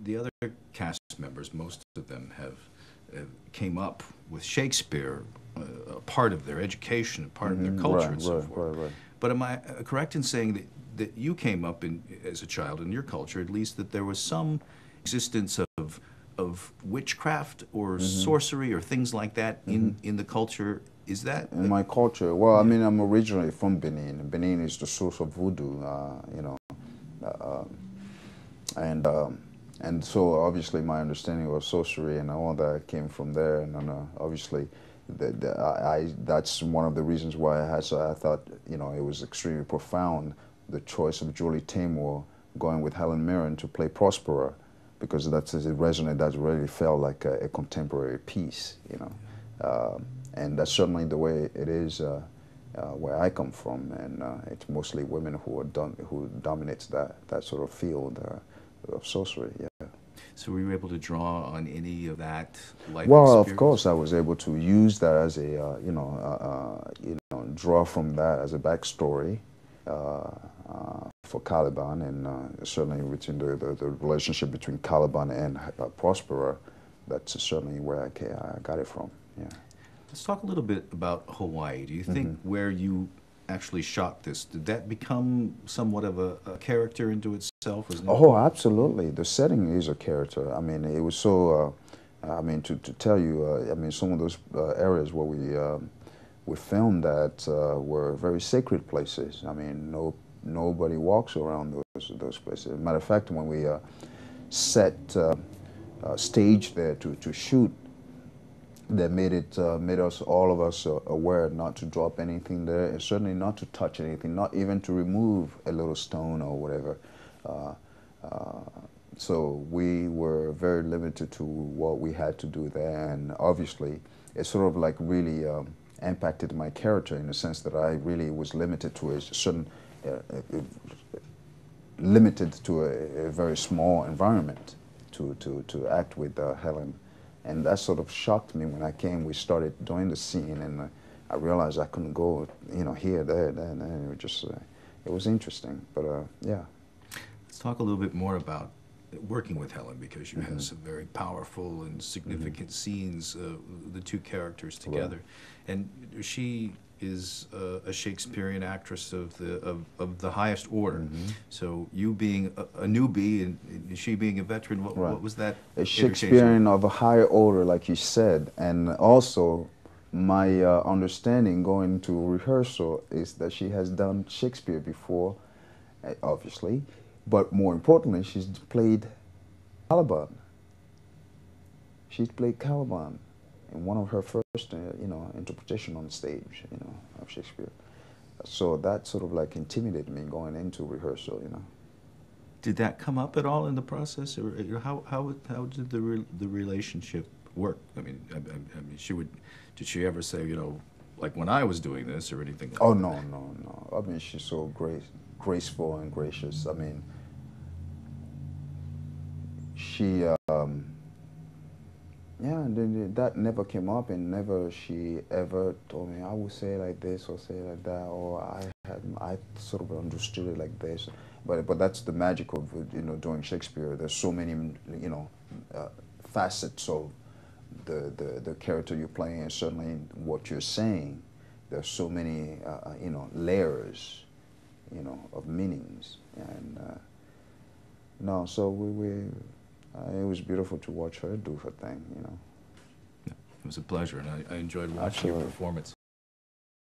The other cast members, most of them came up with Shakespeare, a part of their education, a part of their culture, and so forth. Right. But am I correct in saying that you came up as a child in your culture, at least, that there was some existence of witchcraft or sorcery or things like that in the culture? Is that in my culture? Well, I mean, I'm originally from Benin. Benin is the source of voodoo, you know, and so obviously my understanding of sorcery and all that came from there, and obviously that's one of the reasons why I thought, you know, it was extremely profound, the choice of Julie Taymor going with Helen Mirren to play Prospera, because it resonated, that really felt like a contemporary piece, you know. And that's certainly the way it is where I come from, and it's mostly women who dominates that sort of field of sorcery. Yeah. So were you able to draw on any of that life Well, experience? of course, I was able to use that as a draw from that as a backstory for Kaliban, and certainly between the relationship between Kaliban and Prospera. That's certainly where I got it from. Yeah. Let's talk a little bit about Hawaii. Do you think where you actually shot this, did that become somewhat of a character into itself? Oh, absolutely. The setting is a character. I mean, it was so, I mean, to tell you, I mean, some of those areas where we filmed that were very sacred places. I mean, nobody walks around those places. As a matter of fact, when we set stage there to shoot, that made all of us aware not to drop anything there, and certainly not to touch anything, not even to remove a little stone or whatever. So we were very limited to what we had to do there, and obviously it sort of like really impacted my character in the sense that I really was limited to a certain, limited to a very small environment to act with Helen. And that sort of shocked me when I came. We started doing the scene, and I realized I couldn't go, you know, here, there, and it was just, it was interesting. But yeah. Let's talk a little bit more about working with Helen, because you have some very powerful and significant scenes, the two characters together, and she is a Shakespearean actress of the highest order. So you being a newbie and she being a veteran, what was that? A Shakespearean of a higher order, like you said, and also my understanding going to rehearsal is that she has done Shakespeare before, obviously, but more importantly, she's played Caliban. She's played Caliban in one of her first, you know, interpretation on stage, you know, of Shakespeare. So that sort of like intimidated me going into rehearsal, you know. Did that come up at all in the process, or how did the relationship work? I mean, did she ever say, you know, like when I was doing this or anything? Like oh no. I mean, she's so graceful and gracious. I mean, she. Yeah, and that never came up, and never she ever told me I would say it like this or say it like that, or I sort of understood it like this. But that's the magic of, you know, doing Shakespeare. There's so many, you know, facets of the character you're playing, and certainly what you're saying. There's so many, you know, layers, you know, of meanings, and no, so it was beautiful to watch her do her thing, you know. It was a pleasure, and I enjoyed watching your performance.